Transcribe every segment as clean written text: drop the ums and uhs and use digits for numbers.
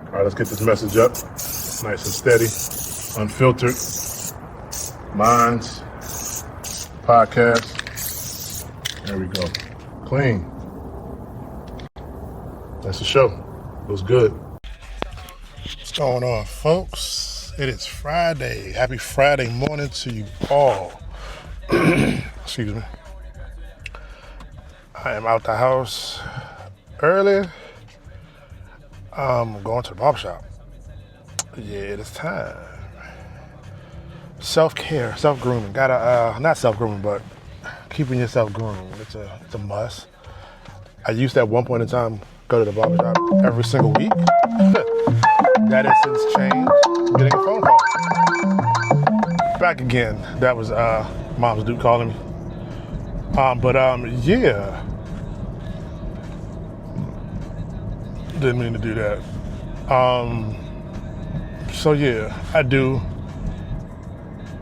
All right, let's get this message up. Nice and steady, unfiltered. Minds, podcast. There we go. Clean. That's the show. It was good. What's going on, folks? It is Friday. Happy Friday morning to you all. Excuse me. I am out the house early. I'm going to the barbershop. Yeah, it is time. Self-care, self-grooming. Gotta, not self-grooming, but keeping yourself groomed. It's a must. I used to at one point in time go to the barbershop every single week. That has since changed. Getting a phone call. Back again. That was Mom's Duke calling me. Yeah. Didn't mean to do that. So yeah, I do.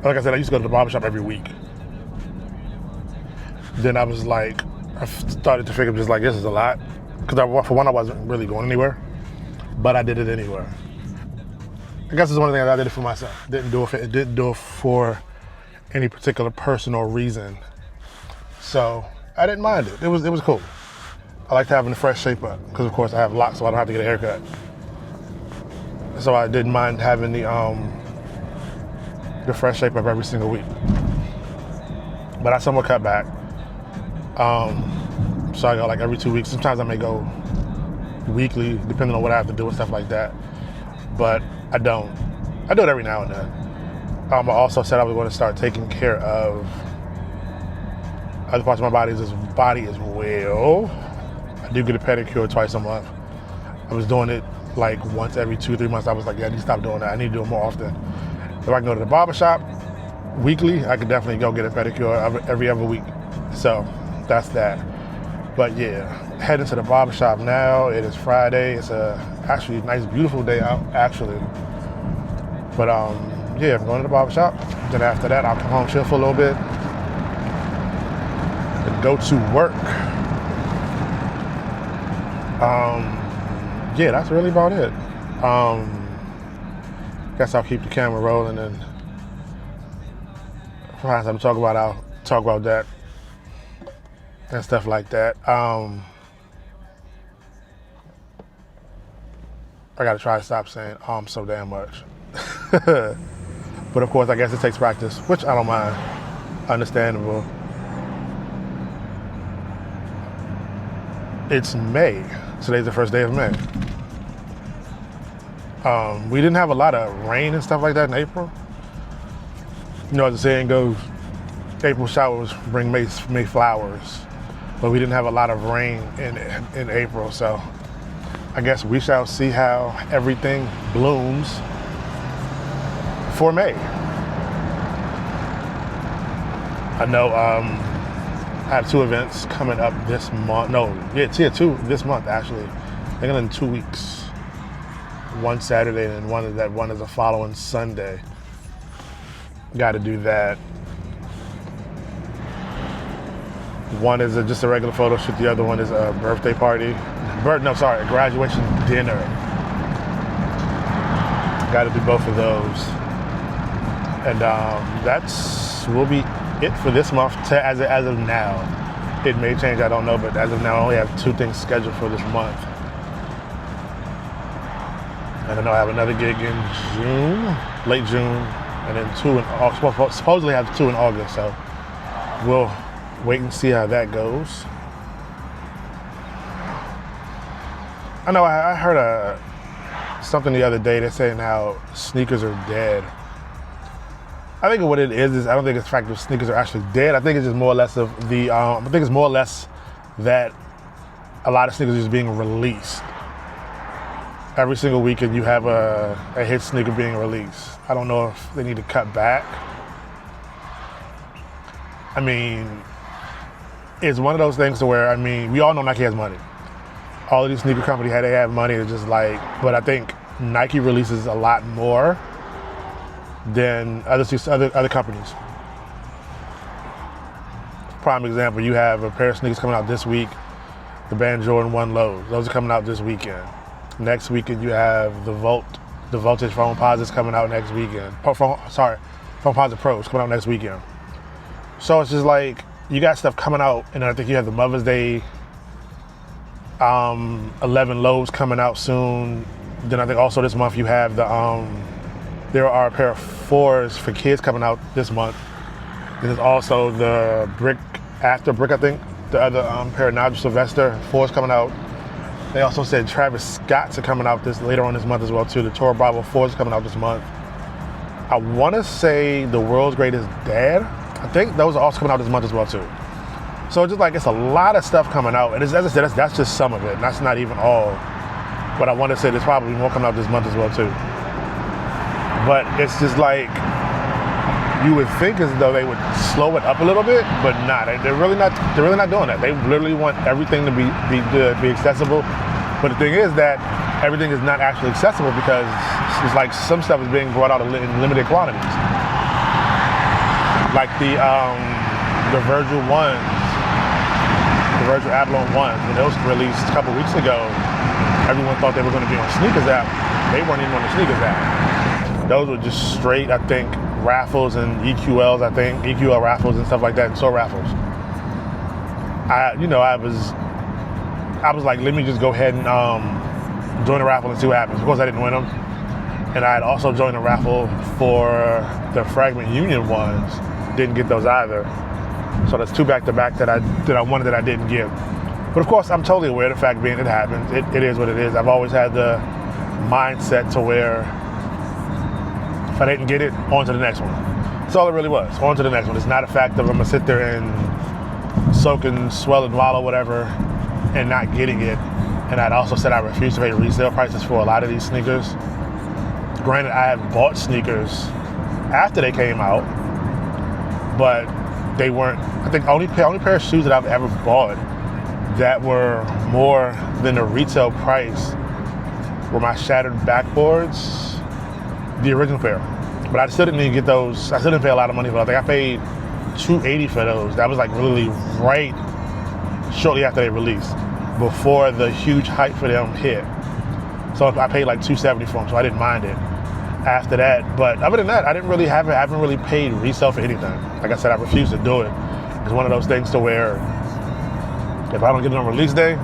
Like I said, I used to go to the barbershop every week. Then I was like, I started to figure just like, this is a lot. Because for one, I wasn't really going anywhere. But I did it anyway. I guess it's one of the things I did it for myself. Didn't do it for any particular personal reason. So I didn't mind it. It was cool. I liked having the fresh shape up because, of course, I have locks, so I don't have to get a haircut. So I didn't mind having the fresh shape up every single week. But I somewhat cut back. So I go like every 2 weeks. Sometimes I may go weekly, depending on what I have to do and stuff like that. But I don't. I do it every now and then. I also said I was going to start taking care of other parts of my body as well. I do get a pedicure twice a month. I was doing it like once every 2-3 months. I was like, yeah, I need to stop doing that. I need to do it more often. If I can go to the barbershop weekly, I could definitely go get a pedicure every other week. So that's that. But yeah, heading to the barbershop now. It is Friday. It's actually a nice, beautiful day out, actually. But yeah, I'm going to the barbershop. Then after that, I'll come home, chill for a little bit, and go to work. Yeah, that's really about it. Guess I'll keep the camera rolling, and if I have something to talk about, I'll talk about that and stuff like that. I gotta try to stop saying so damn much. But of course, I guess it takes practice, which I don't mind. Understandable. It's May. Today's the first day of May. We didn't have a lot of rain and stuff like that in April. You know, as the saying goes, April showers bring May flowers. But we didn't have a lot of rain in April, so I guess we shall see how everything blooms for May. I know I have 2 events coming up this month. Two this month actually. I think in 2 weeks. One Saturday and one is the following Sunday. Got to do that. One is just a regular photo shoot. The other one is a birthday party. A graduation dinner. Got to do both of those. And will be it for this month as of now. It may change, I don't know, but as of now I only have 2 things scheduled for this month. And then I'll have another gig in June, late June, and then 2 in August. Supposedly have 2 in August, so we'll wait and see how that goes. I know I heard something the other day. They're saying how sneakers are dead. I think what it is I don't think it's the fact that sneakers are actually dead. I think it's just more or less of the. I think it's more or less that a lot of sneakers are just being released. Every single weekend you have a hit sneaker being released. I don't know if they need to cut back. I mean, it's one of those things to where, I mean, we all know Nike has money. All of these sneaker companies, they have money. It's just like, but I think Nike releases a lot more than other companies. Prime example, you have a pair of sneakers coming out this week, the Band Jordan 1 Lows. Those are coming out this weekend. Next weekend you have the Voltage Foam Posits coming out next weekend. Foam Posit Pros coming out next weekend. So it's just like, you got stuff coming out, and then I think you have the Mother's Day 11 lows coming out soon. Then I think also this month you have there are a pair of 4s for kids coming out this month. Then there's also the After Brick, I think, the other pair of Nigel Sylvester 4s coming out. They also said Travis Scott's are coming out later on this month as well too. The Toro Bravo 4s coming out this month. I want to say the World's Greatest Dad. I think those are also coming out this month as well too. So it's just like, it's a lot of stuff coming out, and as I said, that's just some of it, and that's not even all. But I want to say there's probably more coming out this month as well too. But it's just like, you would think as though they would slow it up a little bit, but not. They're really not doing that. They literally want everything to be accessible. But the thing is that everything is not actually accessible, because it's like some stuff is being brought out in limited quantities. Like the Virgil ones, the Virgil Avalon ones, when those were released a couple weeks ago, everyone thought they were going to be on Sneakers app. They weren't even on the Sneakers app. Those were just straight, I think, raffles and EQLs, I think, EQL raffles and stuff like that, and so raffles. I was like, let me just go ahead and join the raffle and see what happens. Of course, I didn't win them. And I had also joined a raffle for the Fragment Union ones. Didn't get those either. So that's 2 back-to-back that I wanted that I didn't get. But of course, I'm totally aware of the fact being it happens. It is what it is. I've always had the mindset to where if I didn't get it, on to the next one. That's all it really was. On to the next one. It's not a fact of I'm gonna sit there and soak and swell and wallow whatever and not getting it. And I'd also said I refuse to pay resale prices for a lot of these sneakers. Granted, I have bought sneakers after they came out, but they weren't, I think only pair of shoes that I've ever bought that were more than the retail price were my Shattered backboards, the original pair. But I still didn't even get those. I still didn't pay a lot of money for those. I think I paid $280 for those. That was like really right shortly after they released, before the huge hype for them hit. So I paid like $270 for them, so I didn't mind it after that. But other than that, I haven't really paid resale for anything. Like I said, I refuse to do it. It's one of those things to where if I don't get it on release day,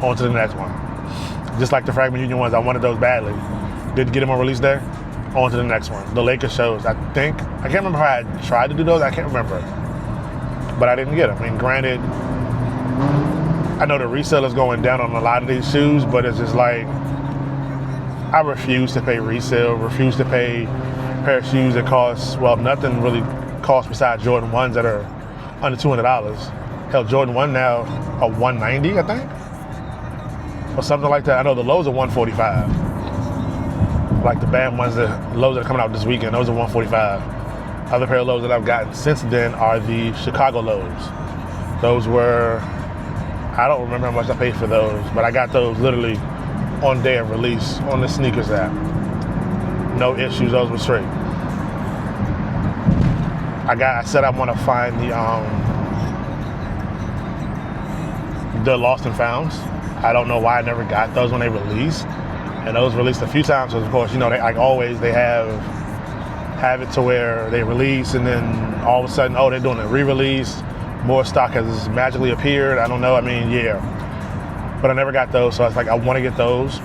on to the next one. Just like the Fragment Union ones, I wanted those badly. Didn't get them on release day, on to the next one. The Lakers shows, I can't remember how I tried to do those, I can't remember. But I didn't get them. I mean, granted, I know the resale is going down on a lot of these shoes, but it's just like, I refuse to pay resale, refuse to pay a pair of shoes that cost, well, nothing really costs besides Jordan 1s that are under $200. Hell, Jordan 1 now are $190, I think, or something like that. I know the lows are $145. Like the band ones, the lows that are coming out this weekend, those are $145. Other pair of lows that I've gotten since then are the Chicago lows. Those were, I don't remember how much I paid for those, but I got those literally on day of release on the Sneakers app. No issues, those were straight. I said I want to find the Lost and Founds. I don't know why I never got those when they released. And those released a few times, so of course, you know, they have it to where they release, and then all of a sudden, oh, they're doing a re-release. More stock has magically appeared. I don't know. I mean, yeah. But I never got those, so I was like, I want to get those.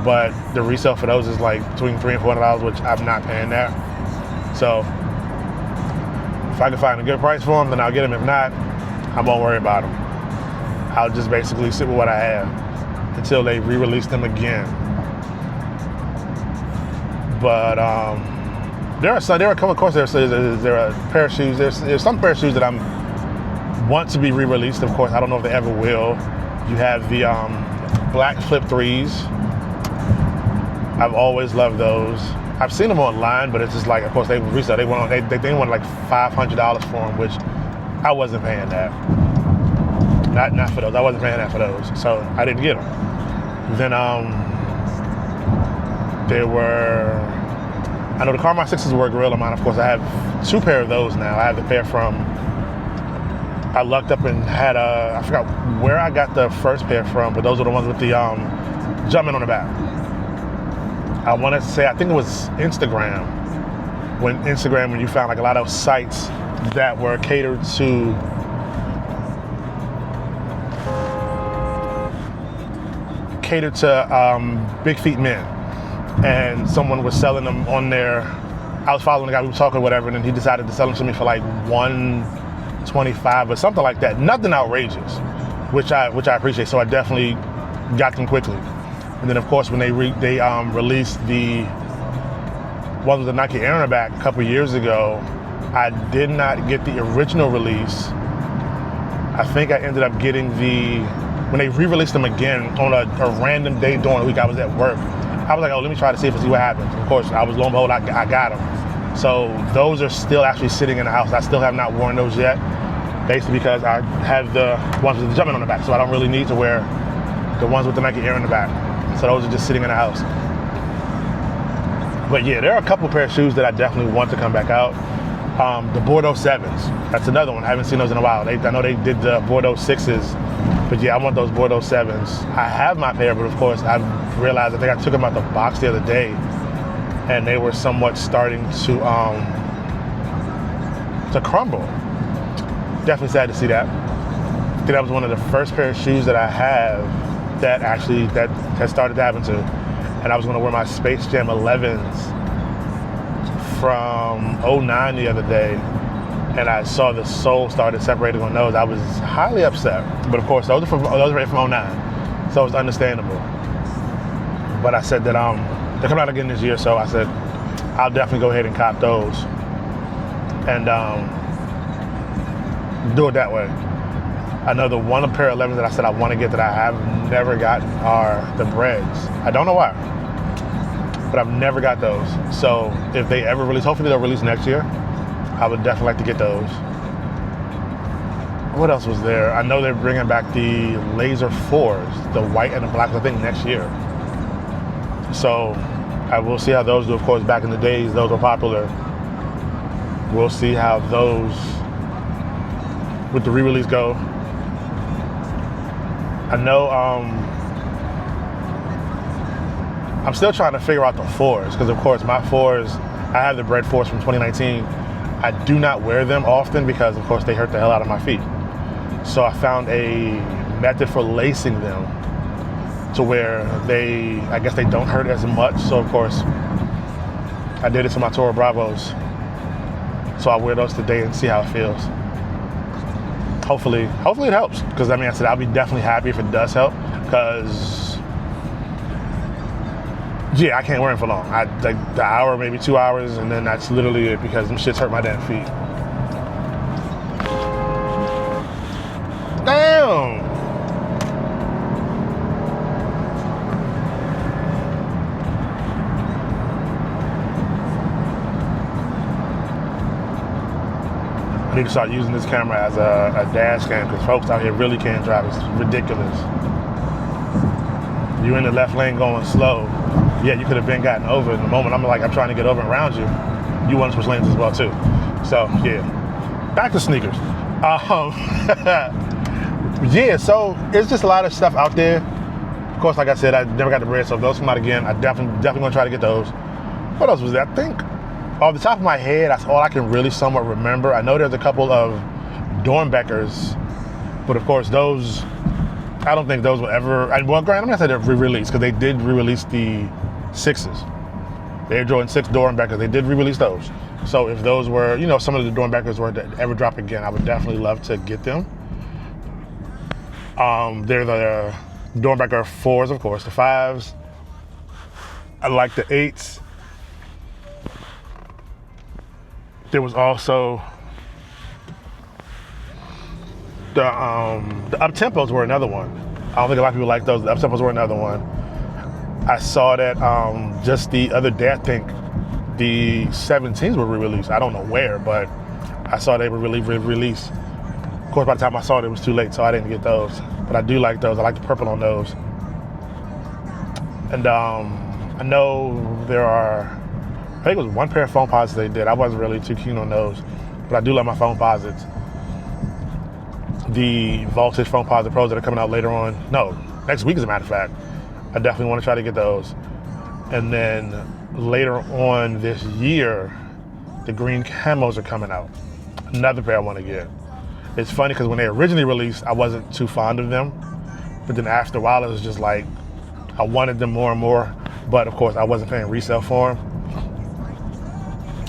But the resale for those is like between $300 and $400, which I'm not paying that. So if I can find a good price for them, then I'll get them. If not, I won't worry about them. I'll just basically sit with what I have until they re-release them again. But there are a couple, of course, there are a pair of shoes. There's some pair of shoes that want to be re-released. Of course, I don't know if they ever will. You have the black Flip 3s. I've always loved those. I've seen them online, but it's just like, of course, they resell. They want like $500 for them, which I wasn't paying that. Not for those. I wasn't paying that for those, so I didn't get them. Then there were, I know the Carmine 6s were a gorilla mine. Of course, I have 2 pair of those now. I have the pair from, I lucked up and had I forgot where I got the first pair from, but those are the ones with the Jumpman on the back. I want to say, I think it was Instagram. When you found like a lot of sites that were catered to big feet men, and someone was selling them on there. I was following the guy, we were talking, whatever, and then he decided to sell them to me for like $125 or something like that. Nothing outrageous, which I appreciate. So I definitely got them quickly. And then of course when they released the ones with the Nike Air on the back a couple years ago, I did not get the original release. I think I ended up getting when they re-released them again on a random day during the week. I was at work. I was like, oh, let me try to see what happens. Of course, I was lo and behold, I got them. So those are still actually sitting in the house. I still have not worn those yet, basically because I have the ones with the Jumpman on the back, so I don't really need to wear the ones with the Nike Air in the back. So those are just sitting in the house. But yeah, there are a couple pair of shoes that I definitely want to come back out. The Bordeaux 7s, that's another one. I haven't seen those in a while. I know they did the Bordeaux 6s, but yeah, I want those Bordeaux 7s. I have my pair, but of course, I realized, I think I took them out the box the other day, and they were somewhat starting to crumble. Definitely sad to see that. I think that was one of the first pair of shoes that I have that started to happen to. And I was gonna wear my Space Jam 11s from 09 the other day, and I saw the sole started separating on those. I was highly upset. But of course, those are rated from 09, so it's understandable. But I said that they're coming out again this year, so I said I'll definitely go ahead and cop those and do it that way. I know the one pair of 11s that I said I want to get that I have never gotten are the Breads. I don't know why, but I've never got those. So if they ever release, hopefully they'll release next year. I would definitely like to get those. What else was there? I know they're bringing back the Laser 4s, the white and the black, I think next year. So I will see how those do. Of course, back in the days, those were popular. We'll see how those with the re-release go. I know I'm still trying to figure out the 4s, because of course my 4s, I have the Bread 4s from 2019. I do not wear them often because of course they hurt the hell out of my feet. So I found a method for lacing them to where I guess they don't hurt as much. So of course I did it to my Toro Bravos. So I'll wear those today and see how it feels. Hopefully it helps, because I mean, I said I'll be definitely happy if it does help, because yeah, I can't wear them for long. Like the hour, maybe 2 hours, and then that's literally it, because them shits hurt my damn feet. Damn! I need to start using this camera as a dash cam, because folks out here really can't drive. It's ridiculous. You in the left lane going slow. Yeah, you could have been gotten over. In the moment I'm trying to get over and around you, you want to switch lanes as well too. So yeah, back to sneakers. Yeah, so it's just a lot of stuff out there. Of course, like I said, I never got the Bread, so if those come out again, I definitely gonna try to get those. What else was there? I think off the top of my head, that's all I can really somewhat remember. I know there's a couple of Dornbeckers, but of course those, I don't think those will ever, well, granted, I'm not saying they're re-released, because they did re-release the 6s. The Air Jordan 6 Dornbeckers, they did re-release those. So if those were, some of the Dornbeckers were to ever drop again, I would definitely love to get them. They're the Dornbecker 4s, of course, the 5s. I like the 8s. There was also the up-tempos were another one. I don't think a lot of people like those. The up-tempos were another one. I saw that just the other day, I think the 17s were re-released. I don't know where, but I saw they were re-released. Of course, by the time I saw it, it was too late, so I didn't get those. But I do like those. I like the purple on those. And I know there are, I think it was one pair of foam posits they did. I wasn't really too keen on those, but I do love my foam posits. The Voltage foam posit pros that are coming out later on. No, next week as a matter of fact. I definitely want to try to get those. And then later on this year, the green camos are coming out. Another pair I want to get. It's funny because when they originally released, I wasn't too fond of them. But then after a while, it was just like, I wanted them more and more. But of course, I wasn't paying resale for them.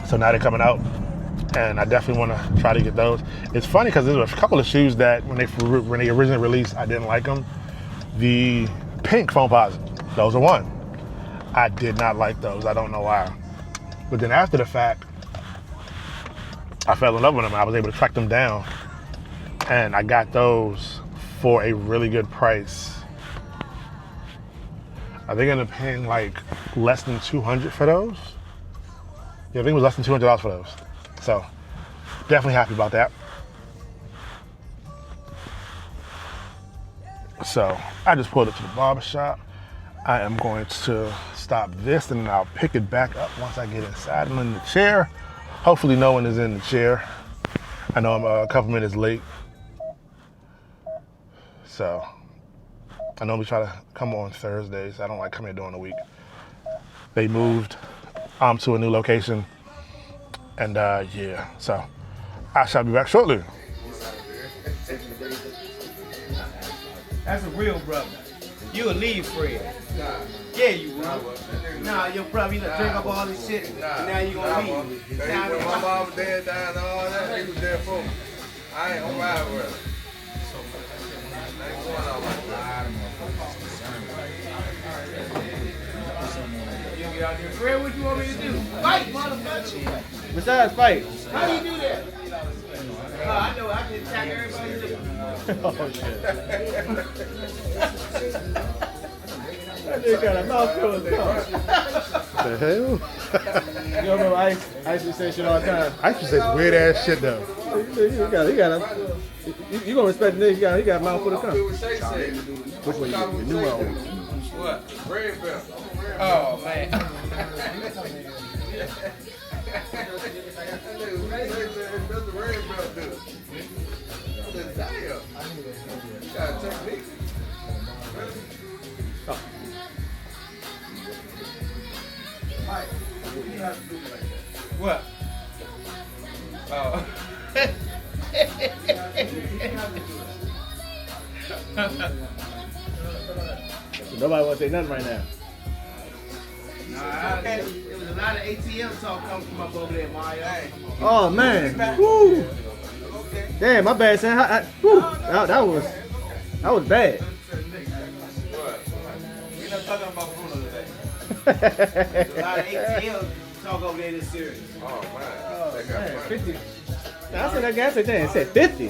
So now they're coming out. And I definitely want to try to get those. It's funny because there's a couple of shoes that when they originally released, I didn't like them. The pink Foamposite, those are one. I did not like those. I don't know why. But then after the fact, I fell in love with them. I was able to track them down. And I got those for a really good price. I think I ended up paying like less than $200 for those. Yeah, I think it was less than $200 for those. So, definitely happy about that. So, I just pulled it to the barber shop. I am going to stop this and then I'll pick it back up once I get inside and in the chair. Hopefully no one is in the chair. I know I'm a couple minutes late. So, I normally try to come on Thursdays. I don't like coming here during the week. They moved to a new location. And yeah, so I shall be back shortly. That's a real brother. You a leave Fred. Nah. Yeah, you will. Nah, your brother, you done drink up all this shit, and now you gonna leave. My mom, dad died and all that, he was there for me. I ain't gonna ride with him. I ain't going out like that. You get out there. Fred, what you want me to do? Fight, motherfucker. Besides fight. How do you do that? I know, I can attack everybody too. Oh shit. That nigga got a mouthful of tongue. The hell? You don't know Ice used to say shit all the time. I used to say some weird ass shit though. He got a you gonna respect the nigga, he got a mouthful of tongue. Which one you new one? What? Red belt. Oh, man. That's the red belt dude. Damn. You got a technique. What? Oh. Nobody want to say nothing right now. It was a lot of ATM talk coming from up over there, Mario. Oh man. Woo. Damn, my bad, son. That was bad. We're not talking about Bruno today. A lot of ATM talk over there this series. Oh, man. They got Man, money. 50. I said that guy said that. It said 50.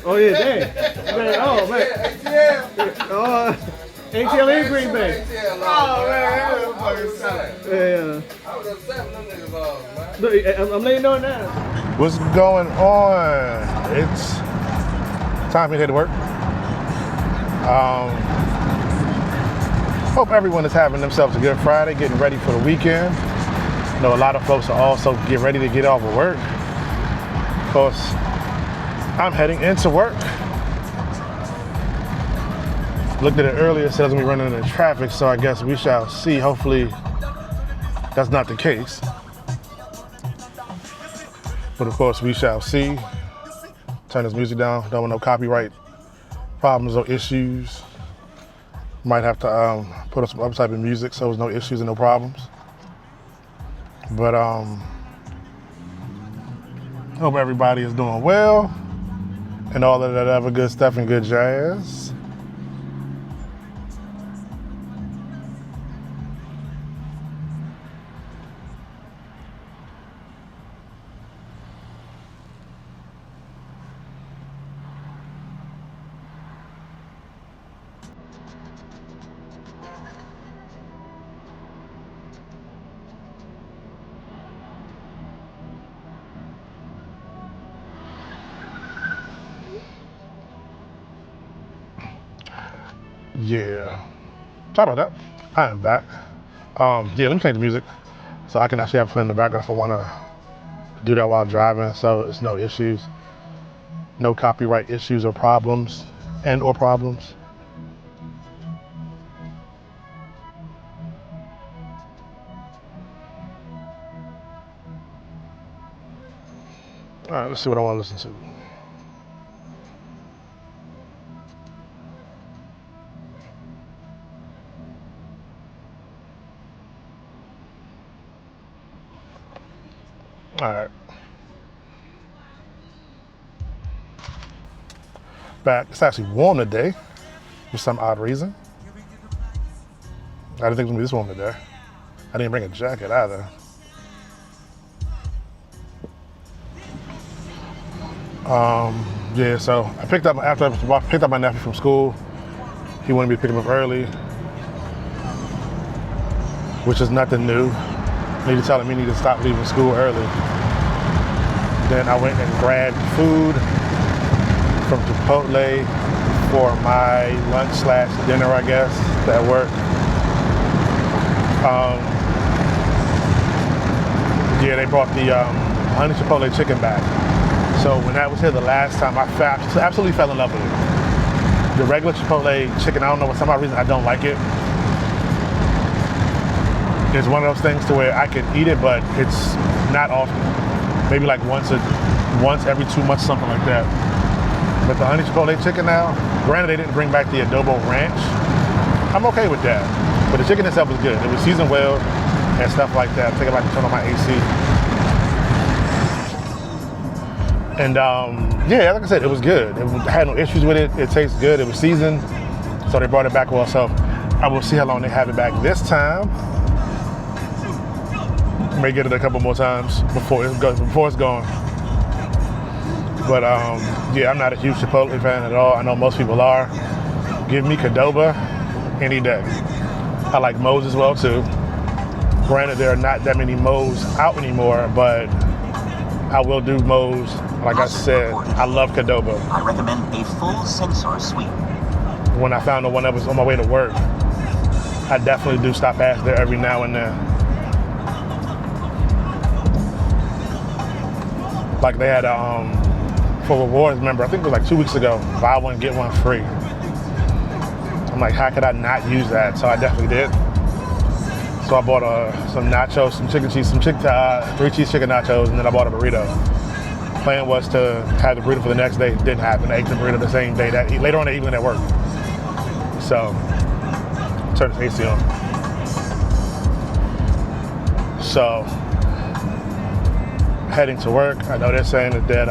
Oh yeah, damn. Oh man. ATL. Oh, ATL in Green Bay. Oh, man. Yeah. I was upset when them niggas lost, man. Look, I'm letting you know now. What's going on? It's time for me to head to work. Hope everyone is having themselves a good Friday, getting ready for the weekend. I know a lot of folks are also getting ready to get off of work. Of course, I'm heading into work. Looked at it earlier, it says I'm running into traffic, so I guess we shall see. Hopefully, that's not the case. But of course, we shall see. Turn this music down. Don't want no copyright problems or issues. Might have to put up some other type of music so there's no issues and no problems. But hope everybody is doing well and all of that other good stuff and good jazz. Yeah. Sorry about that. I am back. Yeah, let me change the music so I can actually have it in the background if I want to do that while driving, so it's no issues. No copyright issues or problems. and or problems. All right, let's see what I want to listen to. All right. Back. It's actually warm today for some odd reason. I didn't think it was gonna be this warm today. I didn't bring a jacket either. Yeah, so I picked up after I picked up my nephew from school. He wanted me to pick him up early, which is nothing new. He was telling me he needed to stop leaving school early. Then I went and grabbed food from Chipotle for my lunch/dinner, I guess, at work. Yeah, they brought the honey Chipotle chicken back. So when that was here the last time, I absolutely fell in love with it. The regular Chipotle chicken, I don't know, for some odd reason I don't like it. It's one of those things to where I can eat it, but it's not often. Maybe like once every 2 months, something like that. But the honey Chipotle chicken now, granted they didn't bring back the adobo ranch. I'm okay with that. But the chicken itself was good. It was seasoned well and stuff like that. I think I might turn on my AC. And yeah, like I said, it was good. I had no issues with it. It tastes good. It was seasoned. So they brought it back well. So I will see how long they have it back this time. May get it a couple more times before it's gone. But yeah, I'm not a huge Chipotle fan at all. I know most people are. Give me Qdoba any day. I like Moe's as well too. Granted, there are not that many Moe's out anymore, but I will do Moe's. Like I said, I love Qdoba. I recommend a full sensor suite. When I found the one that was on my way to work, I definitely do stop past there every now and then. Like they had for rewards, remember, I think it was like 2 weeks ago, buy one, get one free. I'm like, how could I not use that? So I definitely did. So I bought some nachos, some chicken cheese, 3 cheese chicken nachos, and then I bought a burrito. Plan was to have the burrito for the next day. It didn't happen. I ate the burrito the same day, later on that evening at work. So, turn the AC on. So, heading to work. I know they're saying that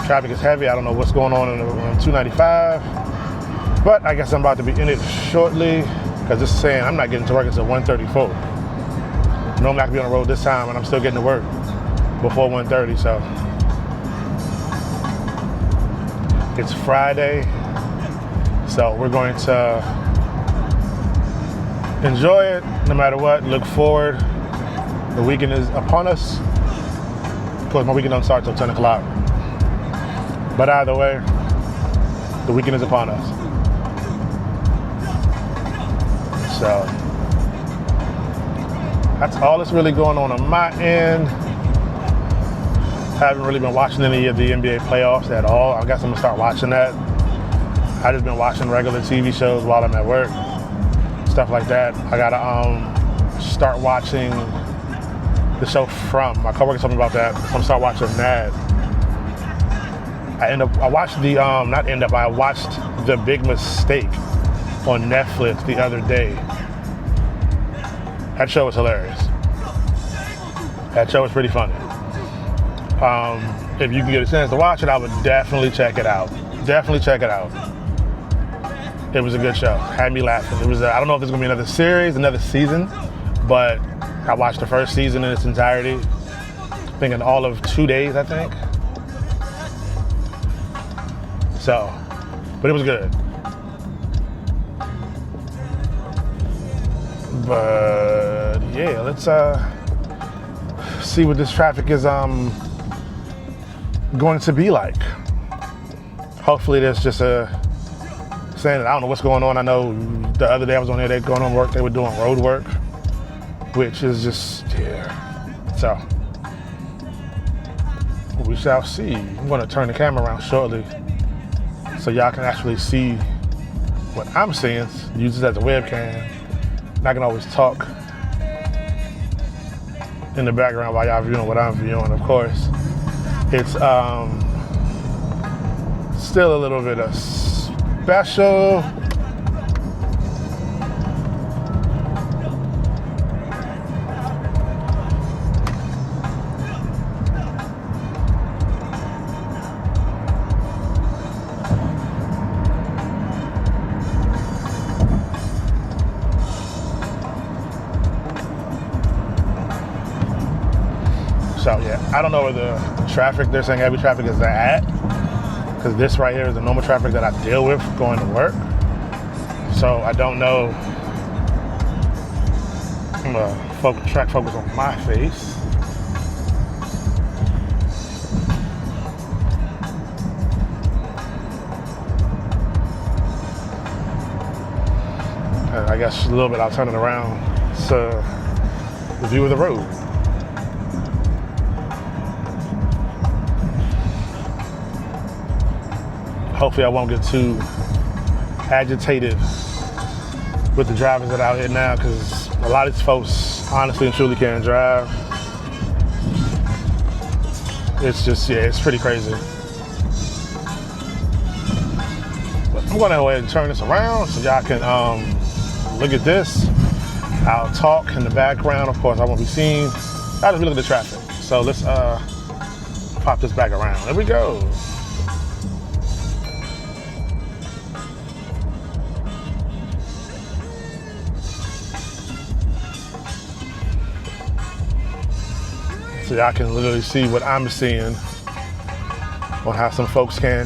traffic is heavy. I don't know what's going on on 295. But I guess I'm about to be in it shortly because it's saying I'm not getting to work until 1:34. Normally I could be on the road this time and I'm still getting to work before 1:30, so. It's Friday, so we're going to enjoy it no matter what, look forward. The weekend is upon us. Of course, my weekend don't start till 10 o'clock. But either way, the weekend is upon us. So, that's all that's really going on my end. Haven't really been watching any of the NBA playoffs at all. I guess I'm gonna start watching that. I just been watching regular TV shows while I'm at work, stuff like that. I gotta start watching the show From. My coworker told me about that. I'm gonna start watching that. I watched The Big Mistake on Netflix the other day. That show was hilarious. That show was pretty funny. If you can get a chance to watch it, I would definitely check it out. Definitely check it out. It was a good show. Had me laughing. It was. I don't know if there's gonna be another series, another season, but I watched the first season in its entirety. I think in all of 2 days, I think. So, but it was good. But yeah, let's see what this traffic is going to be like. Hopefully there's just saying that I don't know what's going on. I know the other day I was on there, they going on work, they were doing road work, which is just, yeah. So, we shall see. I'm gonna turn the camera around shortly so y'all can actually see what I'm seeing. Use this as a webcam. And I can always talk in the background while y'all viewing what I'm viewing. Of course, it's still a little bit of special. So yeah, I don't know where the traffic, they're saying heavy traffic is at, because this right here is the normal traffic that I deal with going to work. So I don't know. I'm gonna track focus on my face. And I guess a little bit I'll turn it around. So the view of the road. Hopefully I won't get too agitated with the drivers that are out here now, because a lot of these folks honestly and truly can't drive. It's just, yeah, it's pretty crazy. But I'm gonna go ahead and turn this around so y'all can look at this. I'll talk in the background. Of course, I won't be seen. I'll just be looking at the traffic. So let's pop this back around. There we go. So y'all can literally see what I'm seeing on how some folks can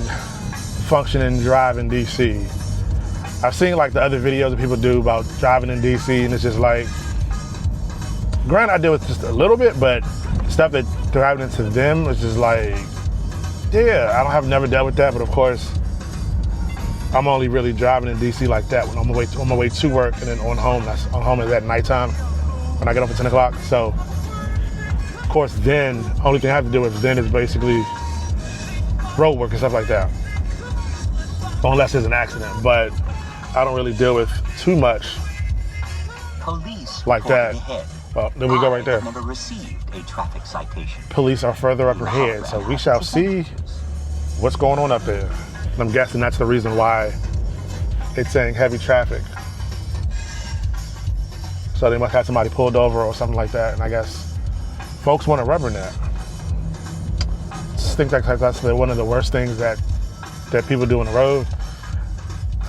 function and drive in DC. I've seen like the other videos that people do about driving in DC, and it's just like, granted I deal with just a little bit, but stuff that driving into them is just like, yeah, I never dealt with that, but of course, I'm only really driving in DC like that when I'm on my way to work, and then on home is at nighttime when I get off at 10 o'clock. So of course, then only thing I have to do with then is basically road work and stuff like that, unless there's an accident. But I don't really deal with too much Police like that. ahead. Well, there we go right there. Never received a traffic citation. Police are further up ahead, so we shall see what's going on up there. And I'm guessing that's the reason why it's saying heavy traffic. So they must have somebody pulled over or something like that, and I guess folks want to rubberneck. I just think that's one of the worst things that people do on the road.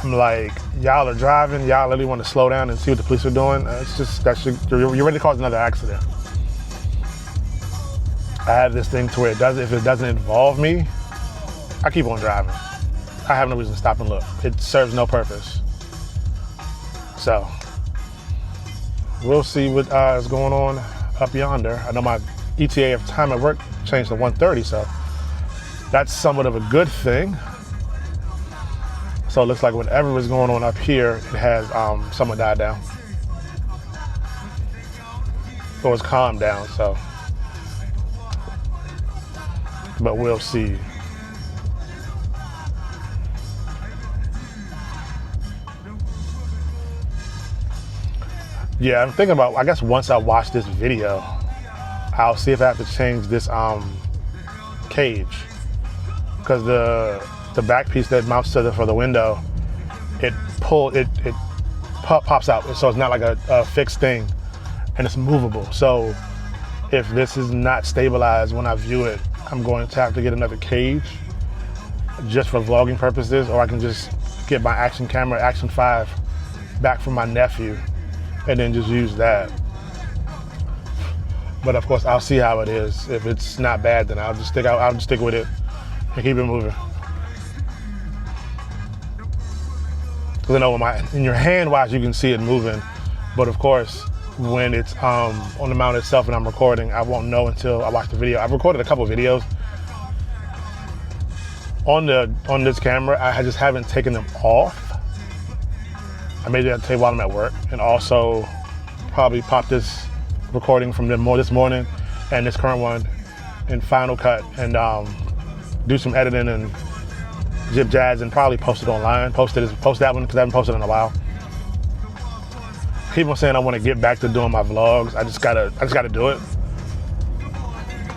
I'm like, y'all are driving, y'all really want to slow down and see what the police are doing. It's just, you're ready to cause another accident. I have this thing to where if it doesn't involve me, I keep on driving. I have no reason to stop and look. It serves no purpose. So, we'll see what is going on up yonder. I know my ETA of time at work changed to 1:30, so that's somewhat of a good thing. So it looks like whatever is going on up here, it has somewhat died down. Or it's calmed down, so. But we'll see. Yeah, I'm thinking about, I guess once I watch this video, I'll see if I have to change this cage. Because the back piece that mounts for the window, it pops out. So it's not like a fixed thing, and it's movable. So if this is not stabilized when I view it, I'm going to have to get another cage just for vlogging purposes, or I can just get my action camera, Action 5, back from my nephew, and then just use that. But of course, I'll see how it is. If it's not bad, then I'll just stick with it and keep it moving. Because I know in your hand wise, you can see it moving, but of course, when it's on the mount itself and I'm recording, I won't know until I watch the video. I've recorded a couple videos on this camera. I just haven't taken them off. I made that tape while I'm at work, and also probably pop this recording from this morning and this current one in Final Cut, and do some editing and Jib Jazz and probably post it online. Post that one because I haven't posted in a while. People saying I want to get back to doing my vlogs. I just gotta do it.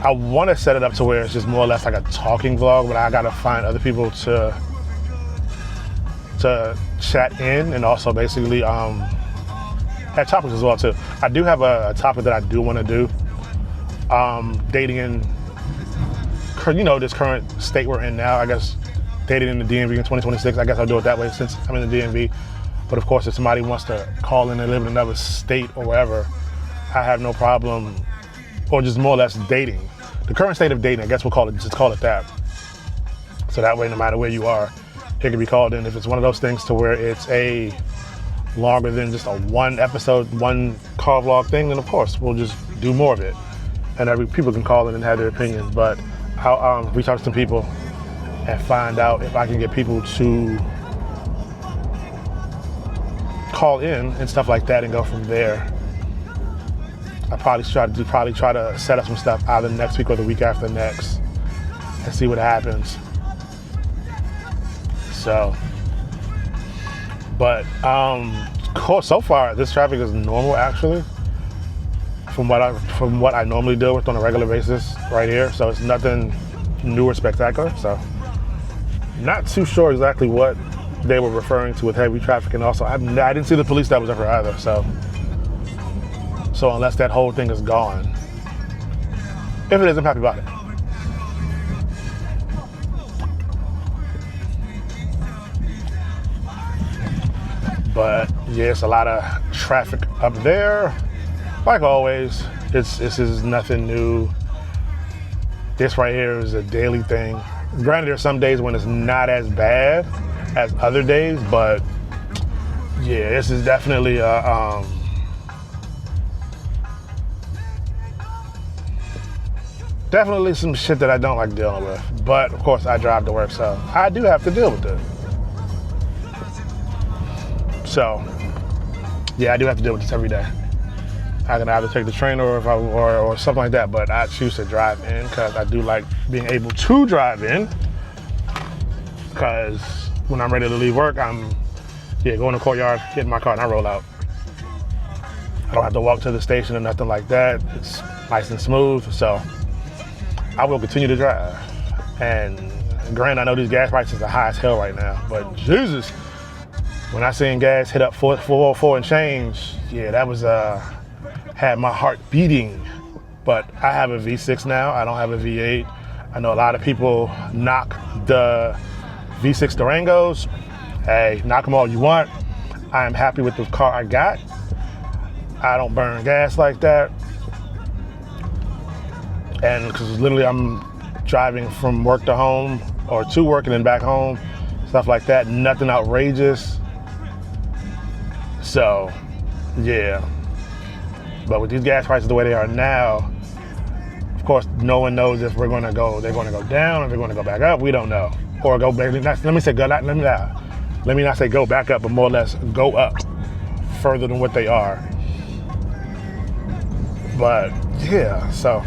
I want to set it up to where it's just more or less like a talking vlog, but I gotta find other people to chat in and also basically have topics as well too. I do have a topic that I do want to do. Dating in, this current state we're in now. I guess dating in the DMV in 2026. I guess I'll do it that way since I'm in the DMV. But of course, if somebody wants to call in and live in another state or wherever, I have no problem, or just more or less dating. The current state of dating, I guess we'll call it that. So that way, no matter where you are, it can be called in. If it's one of those things to where it's a longer than just a one episode, one car vlog thing, then of course, we'll just do more of it. And people can call in and have their opinions, but I'll reach out to some people and find out if I can get people to call in and stuff like that and go from there. I'll probably try to set up some stuff either next week or the week after next and see what happens. So, but so far this traffic is normal actually from what I normally deal with on a regular basis right here. So it's nothing new or spectacular. So not too sure exactly what they were referring to with heavy traffic, and also I didn't see the police that was ever either. So unless that whole thing is gone, if it is, I'm happy about it. But yeah, it's a lot of traffic up there. Like always, this is nothing new. This right here is a daily thing. Granted, there's some days when it's not as bad as other days, but yeah, this is definitely definitely some shit that I don't like dealing with. But of course, I drive to work, so I do have to deal with it. So yeah, I do have to deal with this every day. I can either take the train or something like that, but I choose to drive in because I do like being able to drive in. Because when I'm ready to leave work, I'm go in the courtyard, get in my car, and I roll out. I don't have to walk to the station or nothing like that. It's nice and smooth, so I will continue to drive. And granted, I know these gas prices are high as hell right now, but Jesus, when I seen gas hit up 404 and change, yeah, that was had my heart beating. But I have a V6 now. I don't have a V8. I know a lot of people knock the V6 Durangos. Hey, knock them all you want. I am happy with the car I got. I don't burn gas like that. And because literally I'm driving from work to home or to work and then back home, stuff like that, nothing outrageous. So, yeah. But with these gas prices the way they are now, of course, no one knows if they're going to go down or they're going to go back up. We don't know. Or go back. Let me not say go back up, but more or less go up further than what they are. But yeah, so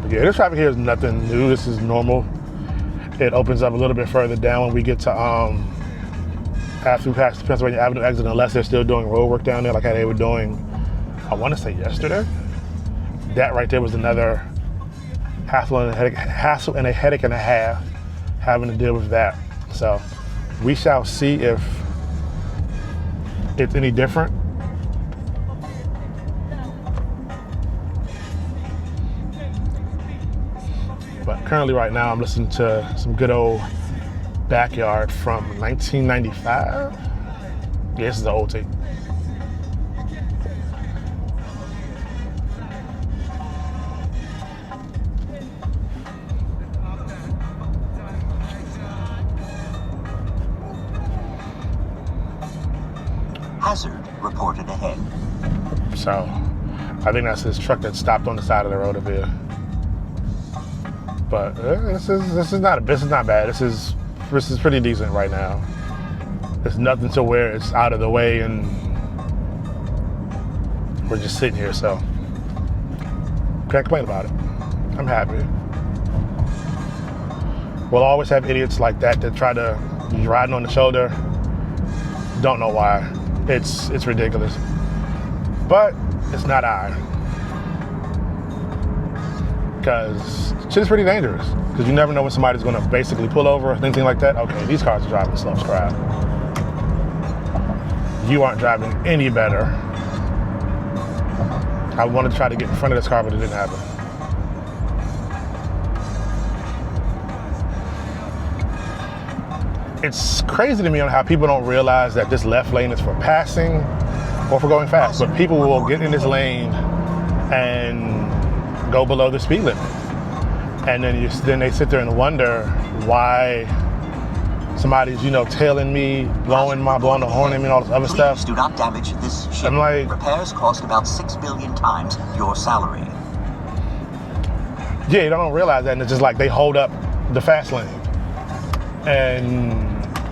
yeah, this traffic here is nothing new. This is normal. It opens up a little bit further down when we get to after we pass the Pennsylvania Avenue exit, unless they're still doing road work down there like how they were doing, I want to say yesterday. That right there was another hassle and a headache and a half having to deal with that. So we shall see if it's any different. But currently right now I'm listening to some good old Backyard from 1995. Yeah, this is the old tape. Hazard reported ahead. So, I think that's his truck that stopped on the side of the road up here. But this is not bad. This is pretty decent right now. There's nothing to where it's out of the way and we're just sitting here, so can't complain about it. I'm happy. We'll always have idiots like that try to be riding on the shoulder. Don't know why. It's ridiculous. But it's not I. Because shit's pretty dangerous. Because you never know when somebody's going to basically pull over or anything like that. Okay, these cars are driving slow, crap. You aren't driving any better. I wanted to try to get in front of this car, but it didn't happen. It's crazy to me on how people don't realize that this left lane is for passing or for going fast. But people will get in this lane and go below the speed limit. And then they sit there and wonder why somebody's, tailing me, blowing the horn at me and all this other stuff. Please do not damage this ship. I'm like, repairs cost about 6 billion times your salary. Yeah, you don't realize that, and it's just like they hold up the fast lane. And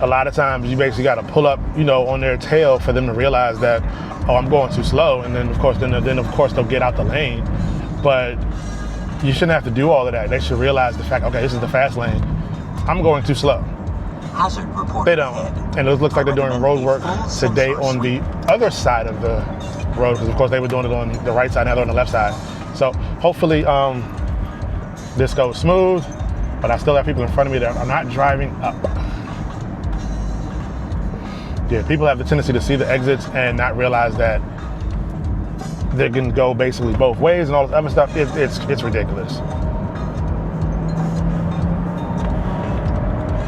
a lot of times you basically got to pull up, on their tail for them to realize that, oh, I'm going too slow. And then of course they'll get out the lane. But you shouldn't have to do all of that. They should realize the fact, okay, this is the fast lane. I'm going too slow. Hazard report. They don't. And it looks like they're doing road work today on the other side of the road, because of course they were doing it on the right side, now they're on the left side. So hopefully this goes smooth, but I still have people in front of me that are not driving up. Yeah, people have the tendency to see the exits and not realize that they can go basically both ways and all this other stuff. It's ridiculous.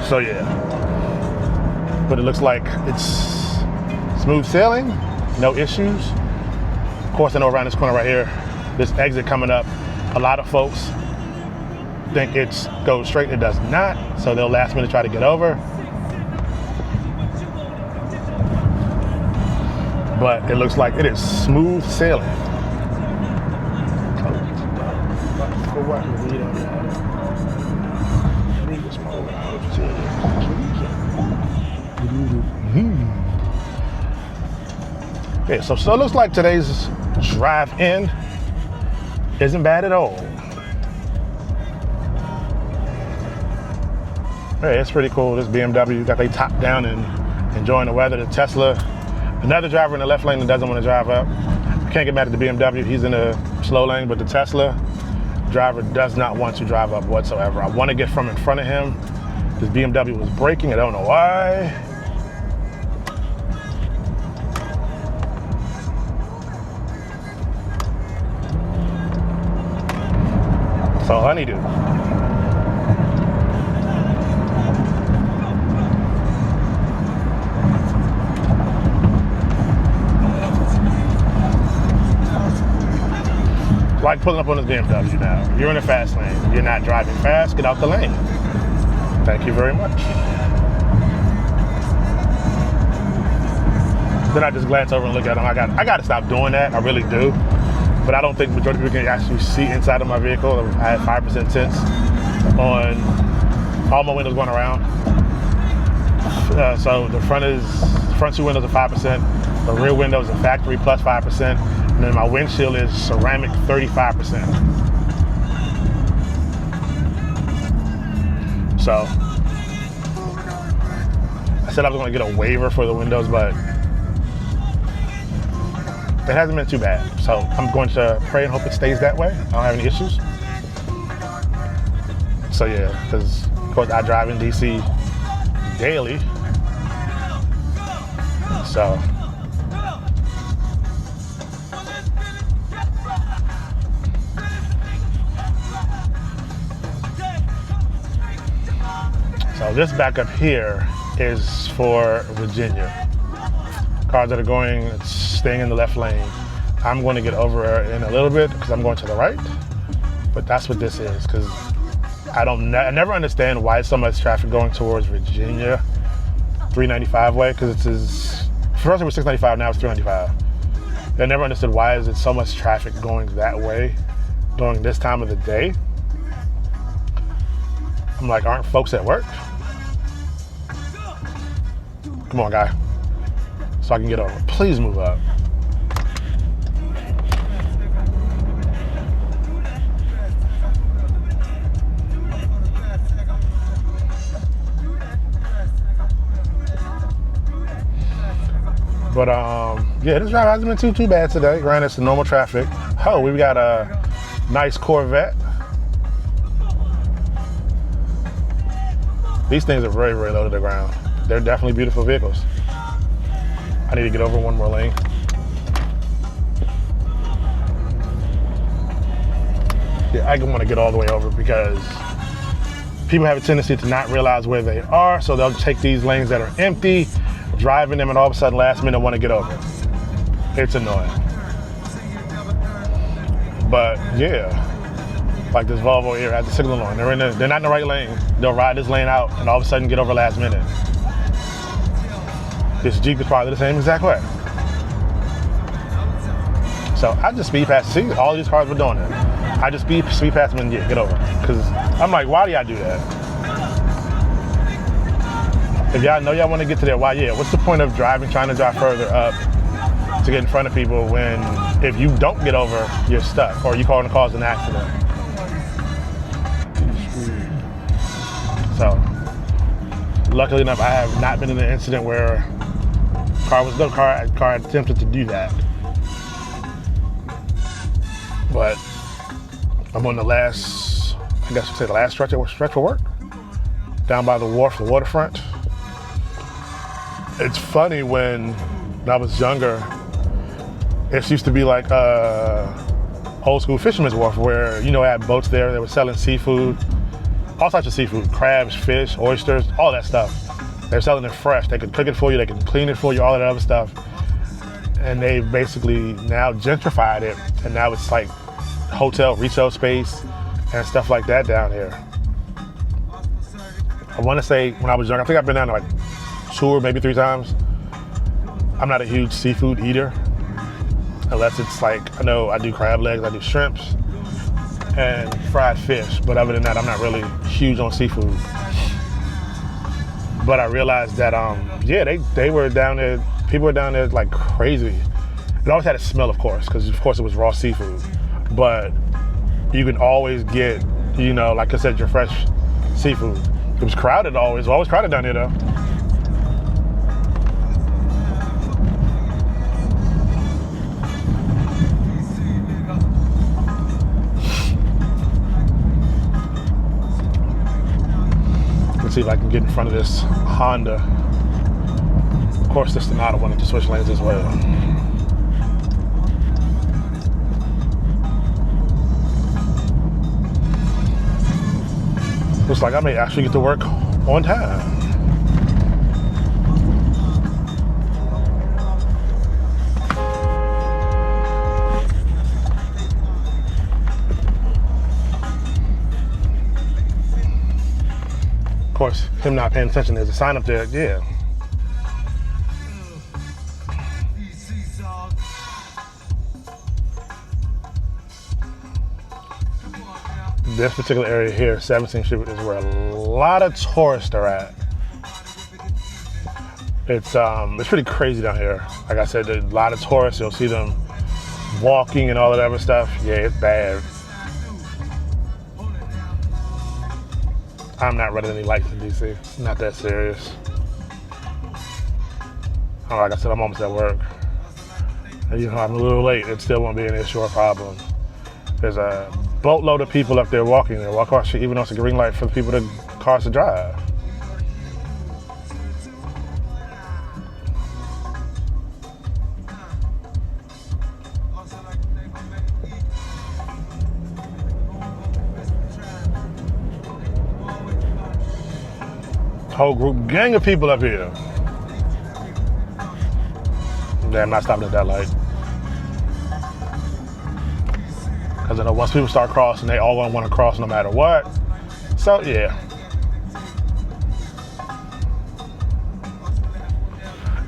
So yeah. But it looks like it's smooth sailing, no issues. Of course, I know around this corner right here, this exit coming up, a lot of folks think it goes straight. It does not, so they'll last minute try to get over. But it looks like it is smooth sailing. Yeah, so it looks like today's drive-in isn't bad at all. Hey, it's pretty cool. This BMW got they top down and enjoying the weather. The Tesla, another driver in the left lane that doesn't want to drive up. Can't get mad at the BMW. He's in the slow lane, but the Tesla driver does not want to drive up whatsoever. I want to get from in front of him. This BMW was braking. I don't know why. So honeydew. Like pulling up on this BMW now. You're in a fast lane. You're not driving fast. Get out the lane. Thank you very much. Then I just glance over and look at him. I got to stop doing that. I really do. But I don't think majority of people can actually see inside of my vehicle. I had 5% tints on all my windows going around. So the front two windows are 5%. The rear windows are factory plus 5%. And then my windshield is ceramic 35%. So I said I was going to get a waiver for the windows, but it hasn't been too bad. So I'm going to pray and hope it stays that way. I don't have any issues. So yeah, because of course I drive in DC daily. So this back up here is for Virginia. Cars that are staying in the left lane. I'm going to get over in a little bit because I'm going to the right. But that's what this is, because I never understand why so much traffic going towards Virginia 395 way, because first it was 695, now it's 395. I never understood why is it so much traffic going that way during this time of the day. I'm like, aren't folks at work? Come on, guy. So I can get over. Please move up. But yeah, this drive hasn't been too bad today. Granted, it's the normal traffic. Oh, we got a nice Corvette. These things are very, very low to the ground. They're definitely beautiful vehicles. I need to get over one more lane. Yeah, I want to get all the way over because people have a tendency to not realize where they are, so they'll take these lanes that are empty, driving them, and all of a sudden last minute want to get over. It's annoying. But yeah, like this Volvo here at the signal on. They're not in the right lane. They'll ride this lane out and all of a sudden get over last minute. This Jeep is probably the same exact way. So I just speed past. See, all these cars were doing it. I just speed past them and get over. Because I'm like, why do y'all do that? If y'all know y'all want to get to there, why? Yeah, what's the point of trying to drive further up to get in front of people when if you don't get over, you're stuck or you're going to cause an accident? So, luckily enough, I have not been in an incident where car attempted to do that. But I'm on the last, I guess you'd say the last stretch for work, down by the wharf, the waterfront. It's funny when I was younger, it used to be like old school fisherman's wharf where, you know, I had boats there that were selling seafood, all types of seafood, crabs, fish, oysters, all that stuff. They're selling it fresh. They can cook it for you, they can clean it for you, all that other stuff. And they basically now gentrified it, and now it's like hotel, retail space, and stuff like that down here. I want to say when I was young, I think I've been down there like 2 or maybe 3 times. I'm not a huge seafood eater, unless it's like, I know I do crab legs, I do shrimps, and fried fish, but other than that, I'm not really huge on seafood. But I realized that, yeah, they were down there, people were down there like crazy. It always had a smell, of course, because of course it was raw seafood. But you can always get, you know, like I said, your fresh seafood. It was crowded always crowded down there though. Let's see if I can get in front of this Honda. Of course, this Sonata wanted to switch lanes as well. Looks like I may actually get to work on time. Of course, him not paying attention, there's a sign up there, yeah. This particular area here, 17th Street, is where a lot of tourists are at. It's pretty crazy down here. Like I said, there's a lot of tourists. You'll see them walking and all that other stuff. Yeah, it's bad. I'm not running any lights in DC. It's not that serious. Like I said, I'm almost at work. You know, I'm a little late. It still won't be an issue or problem. There's a boatload of people up there walking there. Walk across, even though it's a green light for the people, the cars to drive. Whole group, gang of people up here. Yeah, I'm not stopping at that light. Because I know once people start crossing, they all gonna want to cross no matter what. So yeah.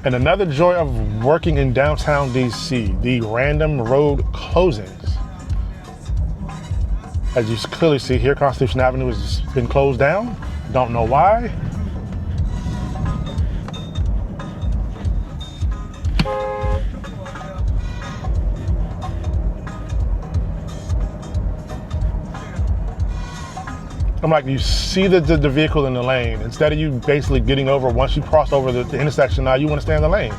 And another joy of working in downtown DC, the random road closings. As you clearly see here, Constitution Avenue has been closed down. Don't know why. I'm like, you see the vehicle in the lane. Instead of you basically getting over, once you cross over the intersection, now you want to stay in the lane.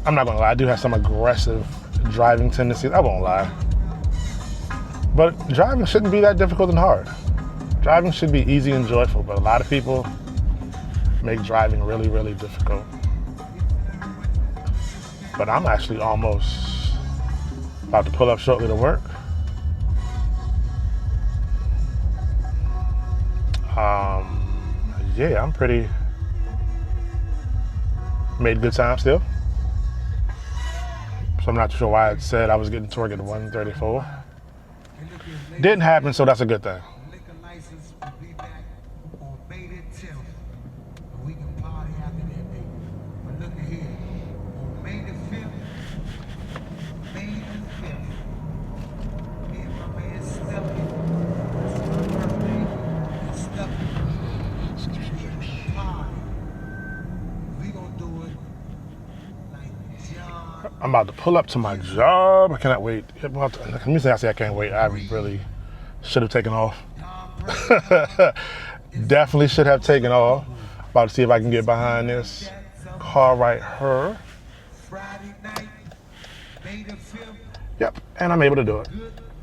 I'm not gonna lie, I do have some aggressive driving tendencies. I won't lie. But driving shouldn't be that difficult and hard. Driving should be easy and joyful, but a lot of people make driving really, really difficult. But I'm actually almost about to pull up shortly to work. Yeah, I'm pretty, made good time still. So I'm not sure why I said I was getting to work at 1:34. Didn't happen, so that's a good thing. Liquor license will be back on May the 10th. We can party after that day. But look at here. On May the 5th, me and my man Stucky, it's my birthday, and Stucky, party. We gonna do it like John. I'm about to pull up to my job. I cannot wait. Let me say I can't wait. I really should have taken off. Definitely should have taken off. About to see if I can get behind this car right here. Friday night, May the 5th, Yep, and I'm able to do it.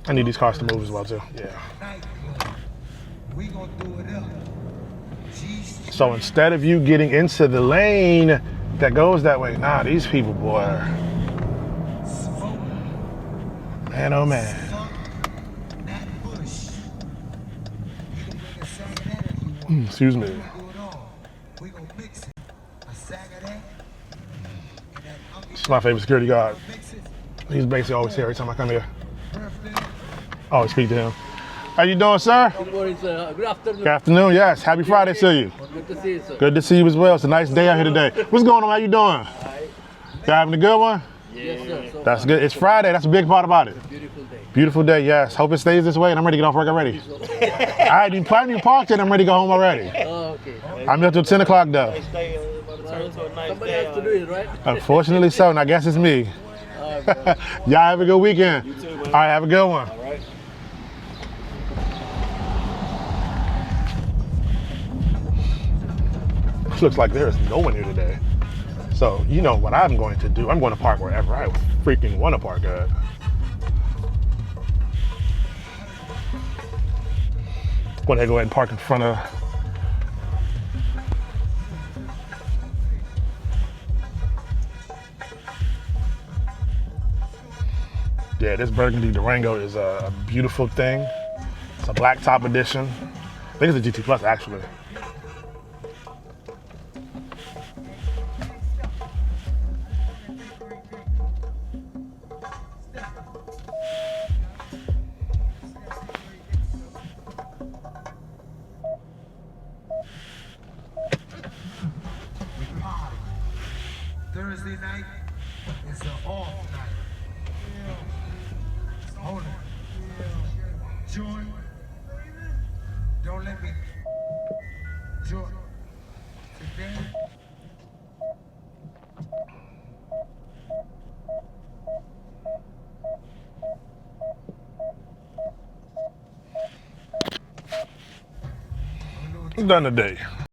I need these cars to move as well too. Yeah. nightclub. We gonna do it up. G-Street. So instead of you getting into the lane that goes that way, nah, these people, boy, man, oh man. That bush. You can bring a sack of that if you want. Excuse me. Do it all. We gonna mix it. A sack of that. And that Uncle It's my favorite security guard. mix it. He's basically always here every time I come here. Birthday. I always speak to him. How you doing, sir? Good morning, sir. Good afternoon. Good afternoon, yes. Happy Friday to you. Good to see you, sir. Good to see you as well. It's a nice day out here today. What's going on? How you doing? You having a good one? Yes, sir. So That's good. It's Friday. That's a big part about it. beautiful day. Beautiful day, yes. Hope it stays this way, and I'm ready to get off work already. I ain't even parked yet. I'm ready to go home already. Oh, okay. I'm here till 10 o'clock though. Somebody has to do it, right? Unfortunately so, and I guess it's me. Y'all have a good weekend. All right, have a good one. Looks like there is no one here today. So you know what I'm going to do. I'm going to park wherever I freaking want to park at. I'm gonna go ahead and park in front of yeah, this burgundy Durango is a beautiful thing. It's a black top edition. I think it's a GT Plus actually. Thursday night is an off night. Hold it. Joy. Don't let me. Joy. Today. I'm done today.